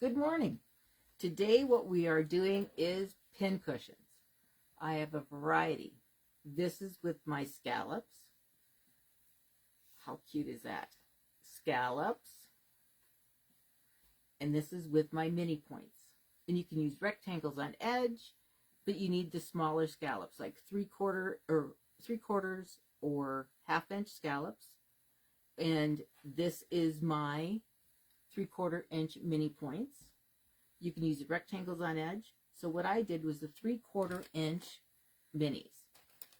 Good morning. Today what we are doing is pin cushions. I have a variety. This is with my scallops. How cute is that? Scallops. And this is with my mini points. And you can use rectangles on edge, but you need the smaller scallops, like 3/4 or 1/2 inch scallops. And this is my 3/4 inch mini points. You can use rectangles on edge. So what I did was the 3/4 inch minis.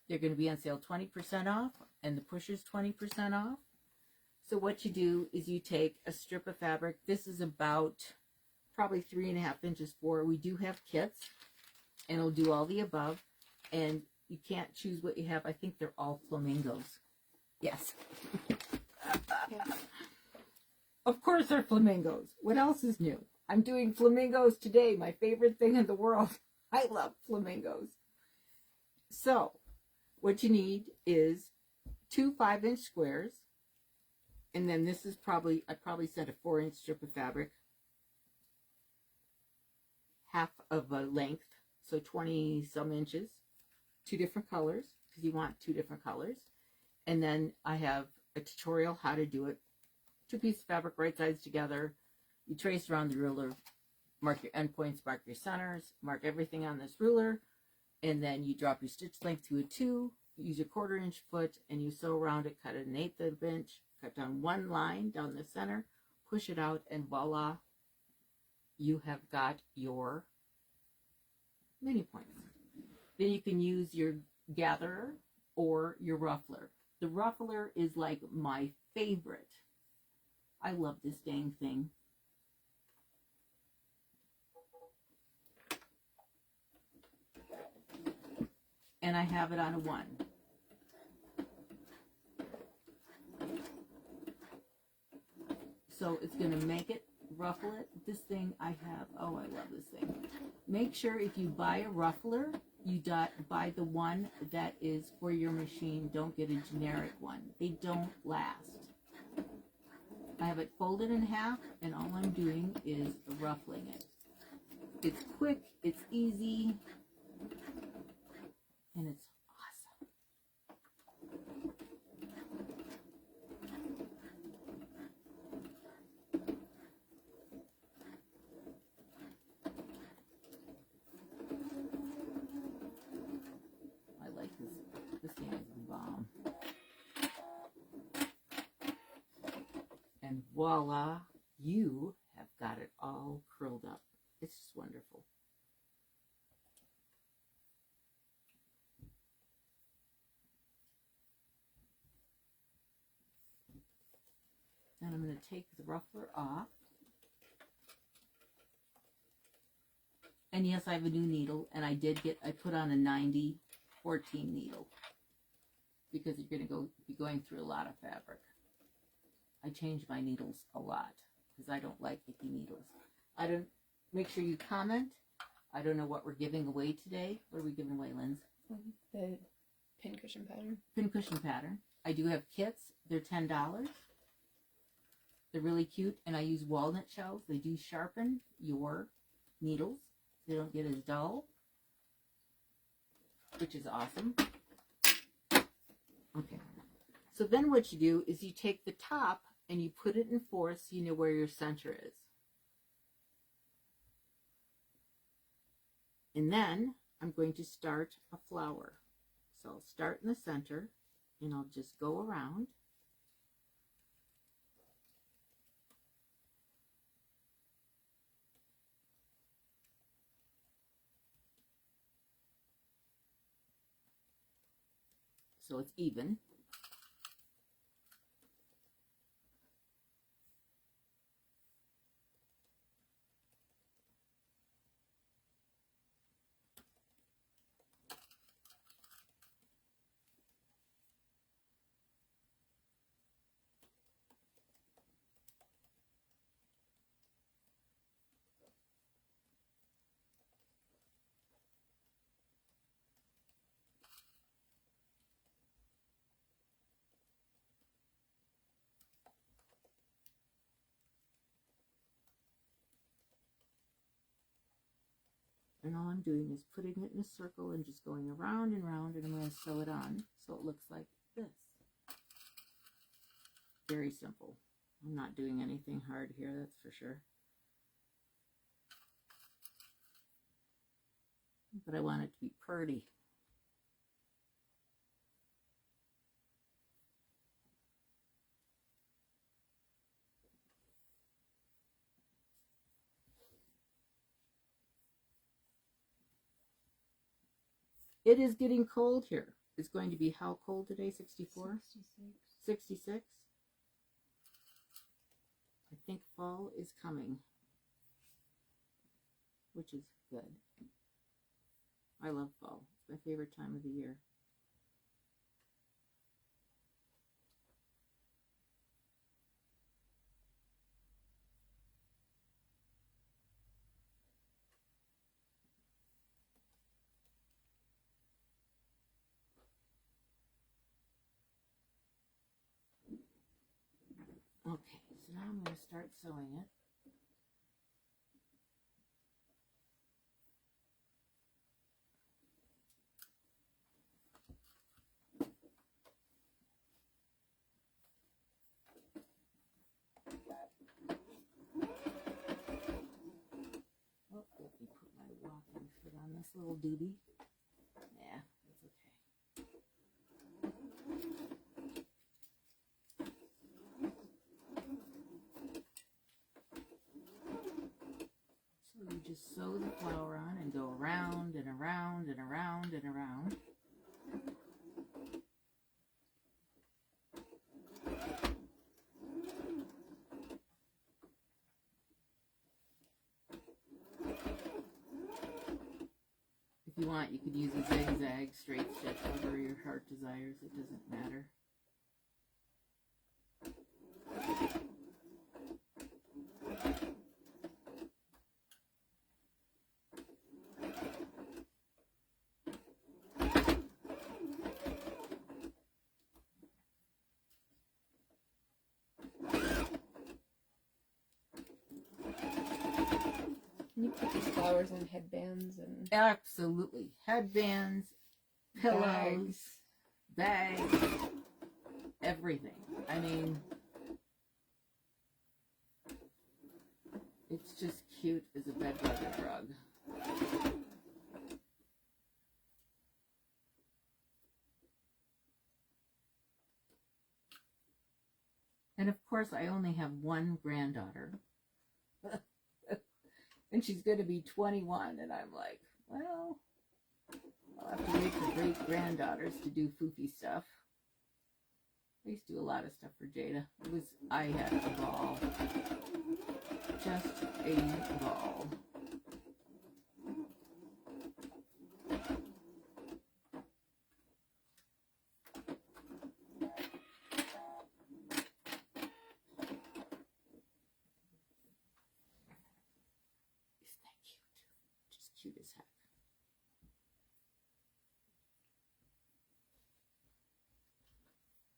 They're going to be on sale 20% off, and the pushers 20% off. So what you do is you take a strip of fabric. This is about probably 3.5 inches for. We do have kits, and it'll do all the above. And you can't choose what you have. I think they're all flamingos. Yes. Yeah. Of course they're flamingos. What else is new? I'm doing flamingos today, my favorite thing in the world. I love flamingos. So, what you need is 2 5-inch squares. And then this is I probably set a 4-inch strip of fabric. Half of a length, so 20 some inches. 2 different colors, because you want 2 different colors. And then I have a tutorial how to do it. 2 pieces of fabric right sides together. You trace around the ruler, mark your endpoints, mark your centers, mark everything on this ruler, and then you drop your stitch length to a 2, use your 1/4 inch foot, and you sew around it, cut it 1/8 of an inch, cut down one line down the center, push it out, and voila, you have got your mini points. Then you can use your gatherer or your ruffler. The ruffler is like my favorite. I love this dang thing. And I have it on a 1. So it's going to make it, ruffle it. This thing I have, oh, I love this thing. Make sure if you buy a ruffler, you buy the one that is for your machine. Don't get a generic one. They don't last. I have it folded in half, and all I'm doing is ruffling it. It's quick, it's easy, and it's awesome. I like this. This thing is bomb. And voila, you have got it all curled up. It's just wonderful. And I'm going to take the ruffler off. And yes, I have a new needle, and I put on a 90-14 needle because you're going to be going through a lot of fabric. I change my needles a lot because I don't like icky needles. Make sure you comment. I don't know what we're giving away today. What are we giving away, Linz? The pin cushion pattern. Pin cushion pattern. I do have kits. They're $10. They're really cute, and I use walnut shells. They do sharpen your needles. They don't get as dull, which is awesome. Okay. So then what you do is you take the top and you put it in 4 so you know where your center is. And then I'm going to start a flower. So I'll start in the center, and I'll just go around. So it's even. And all I'm doing is putting it in a circle and just going around and around, and I'm going to sew it on so it looks like this. Very simple. I'm not doing anything hard here, that's for sure. But I want it to be pretty. It is getting cold here. It's going to be how cold today? 64? 66? I think fall is coming, which is good. I love fall. It's my favorite time of the year. Okay, so now I'm going to start sewing it. Oh, let me put my walking foot on this little doobie. Yeah, that's okay. So you just sew the flower on and go around and around and around and around. If you want, you could use a zigzag, straight stitch, whatever your heart desires. It doesn't matter. You put these flowers on headbands and Absolutely. Headbands, pillows, bags, everything. I mean, it's just cute as a bed butter rug. And of course, I only have one granddaughter. And she's going to be 21. And I'm like, well, I'll have to wait for great granddaughters to do foofy stuff. I used to do a lot of stuff for Jada. I had a ball. Just a ball. Cute as heck.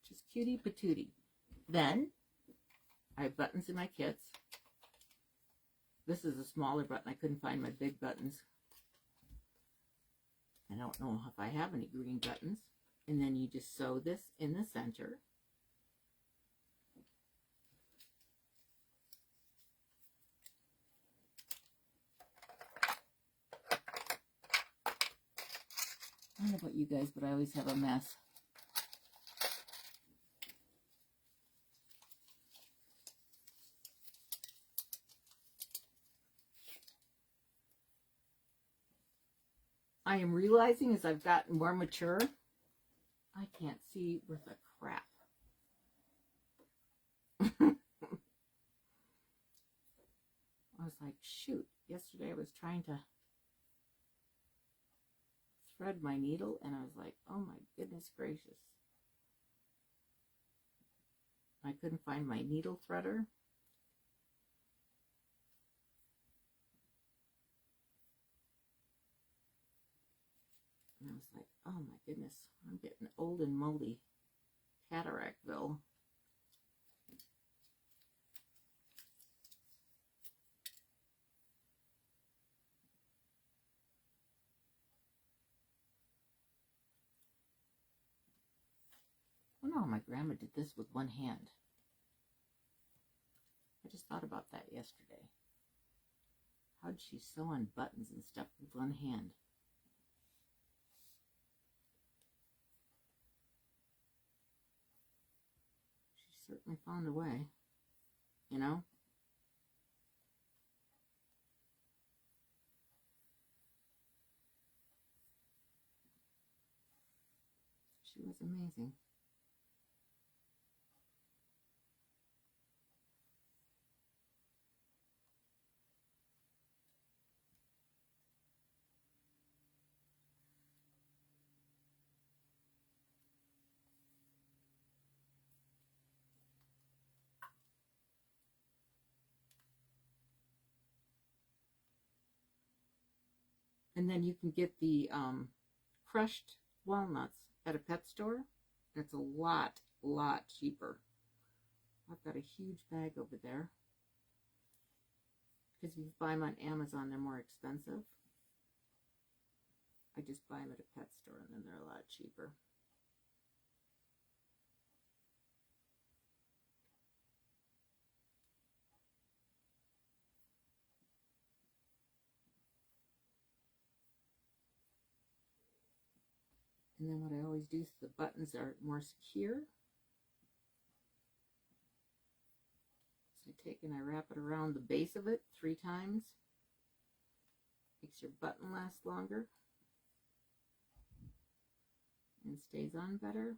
Just cutie patootie. Then I have buttons in my kits. This is a smaller button. I couldn't find my big buttons. I don't know if I have any green buttons. And then you just sew this in the center. I don't know about you guys, but I always have a mess. I am realizing as I've gotten more mature, I can't see worth a crap. I was like, shoot, yesterday I was trying to thread my needle and I was like, oh my goodness gracious. I couldn't find my needle threader. And I was like, oh my goodness, I'm getting old and moldy. Cataractville. wonder how my grandma did this with one hand. I just thought about that yesterday. How'd she sew on buttons and stuff with one hand? She certainly found a way, you know? She was amazing. And then you can get the crushed walnuts at a pet store. That's a lot cheaper. I've got a huge bag over there. Because if you buy them on Amazon, they're more expensive. I just buy them at a pet store and then they're a lot cheaper. And then what I always do is the buttons are more secure. So I take and I wrap it around the base of it 3 times. Makes your button last longer. And stays on better.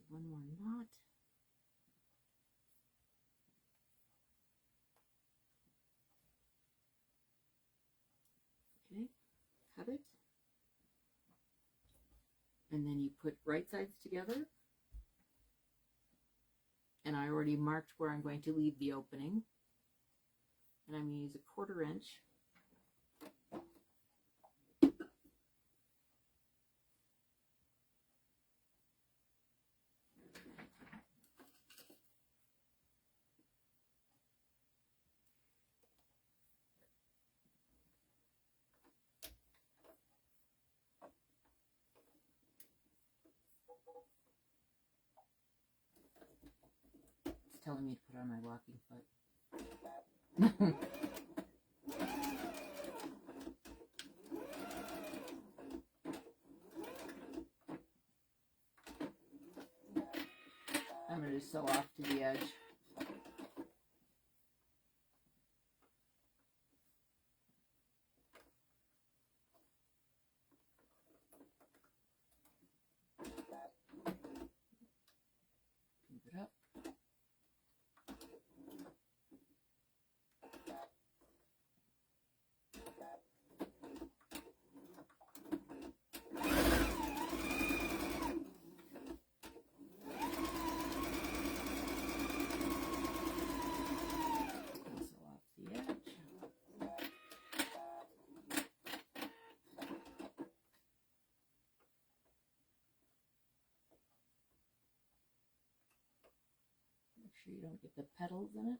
One more knot. Okay, cut it. And then you put right sides together. And I already marked where I'm going to leave the opening. And I'm going to use a 1/4 inch. It's telling me to put on my walking foot. I'm going to sew off to the edge. Move it up. Make sure you don't get the petals in it.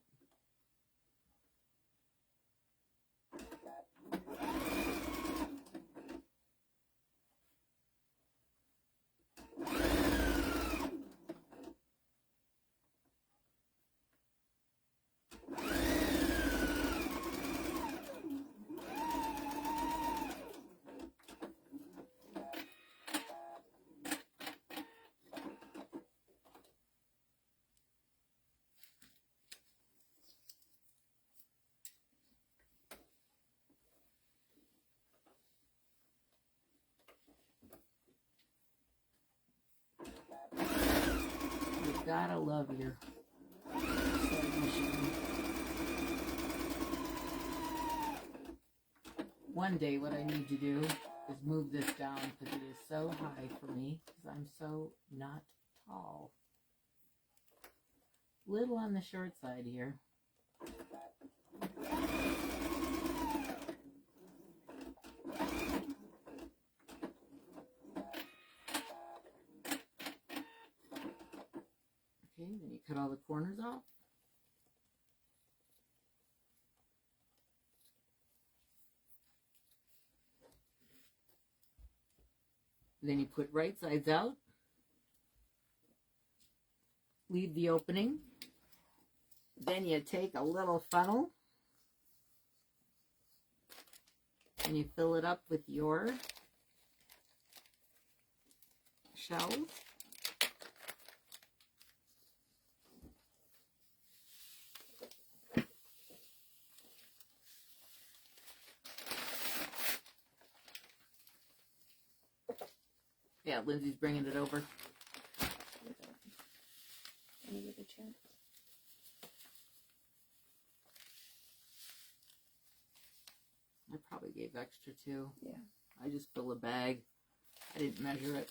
You gotta love your sewing machine. One day what I need to do is move this down because it is so high for me because I'm so not tall. Little on the short side here. Okay, then you cut all the corners off. Then you put right sides out. Leave the opening. Then you take a little funnel and you fill it up with your shells. Yeah, Lindsay's bringing it over. Any with a chance. I probably gave extra too. Yeah. I just fill a bag. I didn't measure it.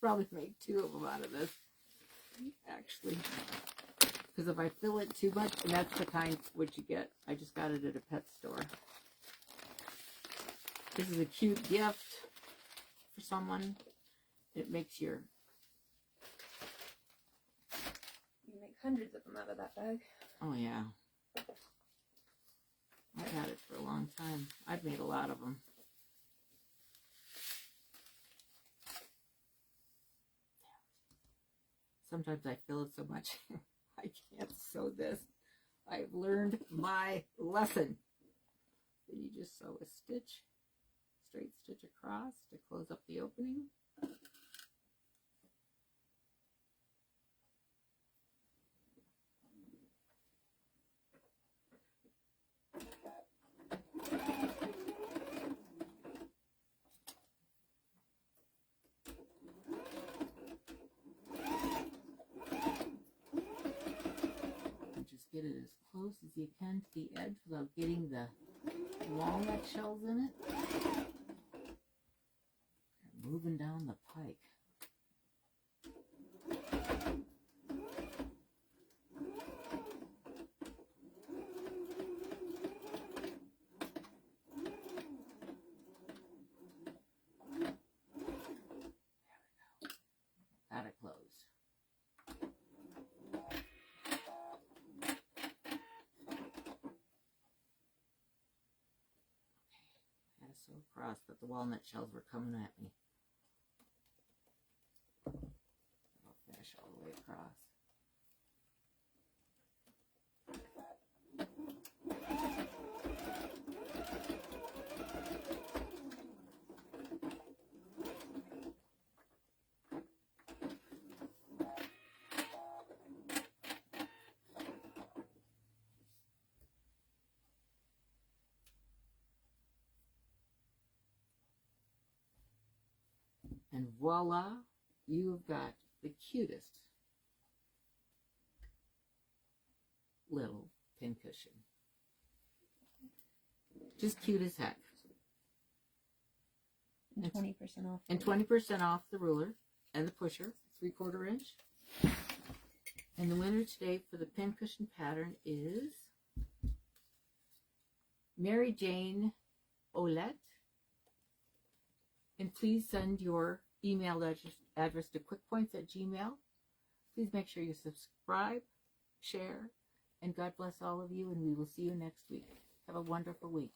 Probably make 2 of them out of this, actually. Because if I fill it too much, and that's the kind what you get. I just got it at a pet store. This is a cute gift for someone. It makes your... You make hundreds of them out of that bag. Oh, yeah. I've had it for a long time. I've made a lot of them. Sometimes I fill it so much I can't sew this. I've learned my lesson. Then you just sew a stitch, straight stitch across to close up the opening. Get it as close as you can to the edge without getting the walnut shells in it. They're moving down the pike. There we go. Got it closed. So cross, but the walnut shells were coming at me. I'll finish all the way across. And voila, you've got the cutest little pincushion. Just cute as heck. And 20% off. And 20% off the ruler and the pusher, 3/4 inch. And the winner today for the pincushion pattern is Mary Jane Olette. And please send your email address to quickpoints@gmail. Please make sure you subscribe, share, and God bless all of you, and we will see you next week. Have a wonderful week.